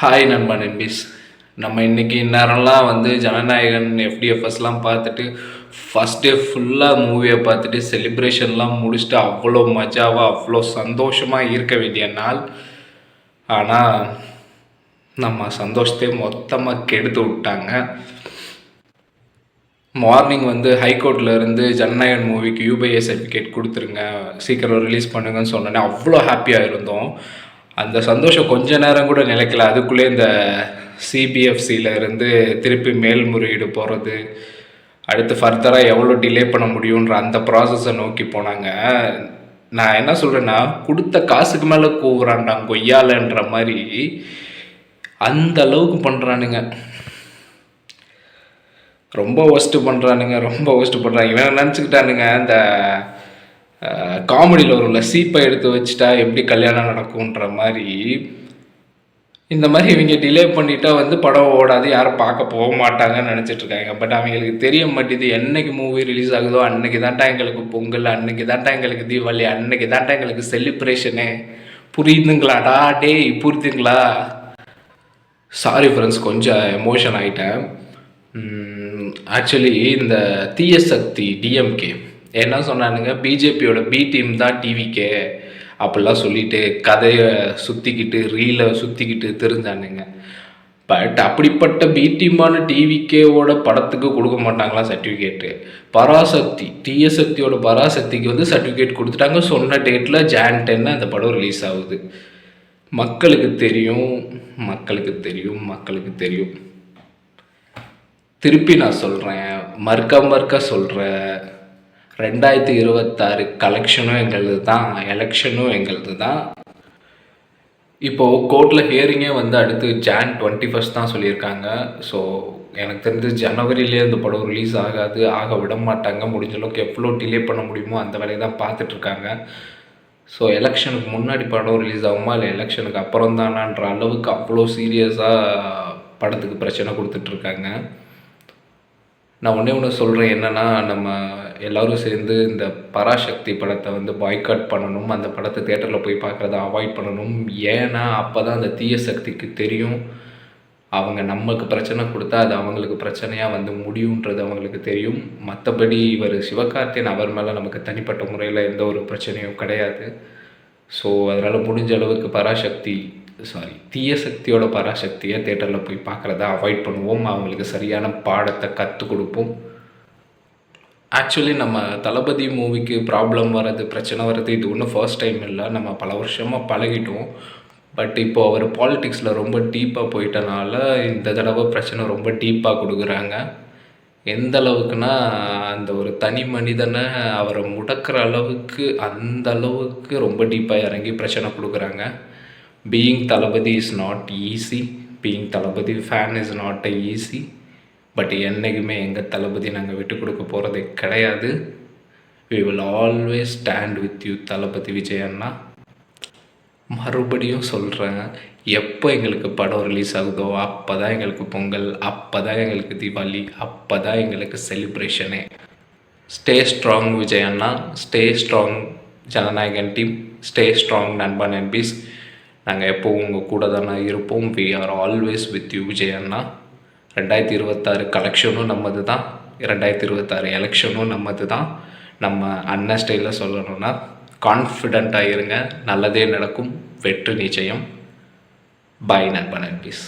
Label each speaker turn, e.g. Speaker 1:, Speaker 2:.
Speaker 1: Hi நண்பன் என்பிஸ். நம்ம இன்றைக்கி நேரம்லாம் வந்து ஜனநாயகன் எஃப்டிஎஃப்எஸ்லாம் பார்த்துட்டு ஃபஸ்ட் டே ஃபுல்லாக மூவியை பார்த்துட்டு செலிப்ரேஷன்லாம் முடிச்சுட்டு அவ்வளோ மஜாவாக அவ்வளோ சந்தோஷமாக இருக்க வேண்டிய நாள். ஆனால் நம்ம சந்தோஷத்தையே மொத்தமாக கெடுத்து விட்டாங்க. மார்னிங் வந்து ஹைகோர்ட்டில் இருந்து ஜனநாயகன் மூவிக்கு யூபிஐ சர்டிஃபிகேட் கொடுத்துருங்க, சீக்கிரம் ரிலீஸ் பண்ணுங்கன்னு சொன்னோன்னே அவ்வளோ ஹாப்பியாக இருந்தோம். அந்த சந்தோஷம் கொஞ்ச நேரம் கூட நிலைக்கல. அதுக்குள்ளே இந்த சிபிஎஃப்சியில் இருந்து திருப்பி மேல்முறையீடு போகிறது, அடுத்து ஃபர்தராக எவ்வளோ டிலே பண்ண முடியுன்ற அந்த ப்ராசஸை நோக்கி போனாங்க. நான் என்ன சொல்கிறேன்னா, கொடுத்த காசுக்கு மேலே கூவுறான்டாங்க கொய்யாலன்ற மாதிரி அந்த அளவுக்கு பண்ணுறானுங்க. ரொம்ப ஒஸ்ட்டு பண்ணுறானுங்க. இவன் நினச்சிக்கிட்டானுங்க இந்த காமெடியில் வரும்ல, சீப்பை எடுத்து வச்சுட்டா எப்படி கல்யாணம் நடக்கும்ன்ற மாதிரி இந்த மாதிரி இவங்க டிலே பண்ணிட்டா வந்து படம் ஓடாது, யாரும் பார்க்க போக மாட்டாங்கன்னு நினச்சிட்ருக்காங்க. பட் அவங்களுக்கு தெரிய மாட்டேது, என்னைக்கு மூவி ரிலீஸ் ஆகுதோ அன்னைக்கு தான்ட்டா எங்களுக்கு பொங்கல், அன்னைக்கு தான்ட்டா எங்களுக்கு தீபாவளி, அன்னைக்கு தான்ட்டா எங்களுக்கு செலிப்ரேஷனு. புரியுதுங்களாடா? டேய் புரியுதுங்களா? சாரி ஃப்ரெண்ட்ஸ், கொஞ்சம் எமோஷன் ஆகிட்டேன். ஆக்சுவலி இந்த தீய சக்தி டிஎம்கே என்ன சொன்னானுங்க, பிஜேபியோட பி டீம் தான் டிவிக்கே அப்படிலாம் சொல்லிட்டு கதையை சுற்றிக்கிட்டு ரீலை சுற்றிக்கிட்டு தெரிஞ்சானுங்க. பட் அப்படிப்பட்ட பி டீமான டிவிக்கேவோட படத்துக்கு கொடுக்க மாட்டாங்களா சர்டிஃபிகேட்டு? பராசக்தி, தீய சக்தியோட பராசக்திக்கு வந்து சர்டிஃபிகேட் கொடுத்துட்டாங்க. சொன்ன டேட்டில் Jan 10 அந்த படம் ரிலீஸ் ஆகுது. மக்களுக்கு தெரியும். திருப்பி நான் சொல்கிறேன், மறுக்க சொல்கிறேன், 2026 கலெக்ஷனும் எங்களது தான், எலெக்ஷனும் எங்களது தான். இப்போது கோர்ட்டில் ஹியரிங்கே வந்து அடுத்து Jan 21 தான் சொல்லியிருக்காங்க. ஸோ எனக்கு தெரிஞ்சு ஜனவரியிலே இந்த படம் ரிலீஸ் ஆக விட மாட்டாங்க. முடிஞ்ச அளவுக்கு எவ்வளோ டிலே பண்ண முடியுமோ அந்த வேலையை தான் பார்த்துட்ருக்காங்க. ஸோ எலெக்ஷனுக்கு முன்னாடி படம் ரிலீஸ் ஆகுமா இல்லை எலெக்ஷனுக்கு அப்புறம் தானான்ற அளவுக்கு அவ்வளோ சீரியஸாக படத்துக்கு பிரச்சனை கொடுத்துட்ருக்காங்க. நான் ஒன்று சொல்கிறேன், என்னென்னா நம்ம எல்லோரும் சேர்ந்து இந்த பராசக்தி படத்தை வந்து பாய்காட் பண்ணணும், அந்த படத்தை தேட்டரில் போய் பார்க்குறத அவாய்ட் பண்ணணும். ஏன்னா அப்போ தான் அந்த தீய சக்திக்கு தெரியும், அவங்க நமக்கு பிரச்சனை கொடுத்தா அது அவங்களுக்கு பிரச்சனையாக வந்து முடியுன்றது அவங்களுக்கு தெரியும். மற்றபடி இவர் சிவகார்த்தியன் அவர் மேலே நமக்கு தனிப்பட்ட முறையில் எந்த ஒரு பிரச்சனையும் கிடையாது. ஸோ அதனால் முடிஞ்ச அளவுக்கு தீய சக்தியோட பராசக்தியை தேட்டரில் போய் பார்க்குறத அவாய்ட் பண்ணுவோம். அவங்களுக்கு சரியான பாடத்தை கற்றுக் கொடுப்போம். ஆக்சுவலி நம்ம தளபதி மூவிக்கு பிரச்சனை வர்றது இது ஒன்றும் ஃபர்ஸ்ட் டைம் இல்லை. நம்ம பல வருஷமாக பழகிட்டோம். பட் இப்போது அவர் பாலிடிக்ஸில் ரொம்ப டீப்பாக போயிட்டனால இந்த தடவை பிரச்சனை ரொம்ப டீப்பாக கொடுக்குறாங்க. எந்த அளவுக்குன்னா, அந்த ஒரு தனி மனிதனை அவரை முடக்கிற அளவுக்கு அந்த அளவுக்கு ரொம்ப டீப்பாக இறங்கி பிரச்சனை கொடுக்குறாங்க. Being Thalapathy is not easy, being Thalapathy fan is not easy. But என்றைக்குமே எங்கள் தளபதி நாங்கள் விட்டு கொடுக்க போகிறதே கிடையாது. We will always stand with you Thalapathy Vijay anna. மறுபடியும் சொல்கிறேன், எப்போ எங்களுக்கு படம் ரிலீஸ் ஆகுதோ அப்போ தான் எங்களுக்கு பொங்கல், அப்போ தான் எங்களுக்கு தீபாவளி, அப்போ தான் எங்களுக்கு செலிப்ரேஷனே. Stay strong Vijay anna, stay strong Jananayagan team, stay strong Nanban என்பிஸ். நாங்கள் எப்போவும் உங்கள் கூட தானே இருப்போம். We are always with you Vijay anna. 2026 கலெக்ஷனும் நம்மது தான், 2026 எலெக்ஷனும் நம்மது தான். நம்ம அண்ணன் ஸ்டைலில் சொல்லணும்னா கான்ஃபிடெண்ட்டாக இருங்க, நல்லதே நடக்கும், வெற்றி நிச்சயம். பாய் நண்பன் என்பிஸ்.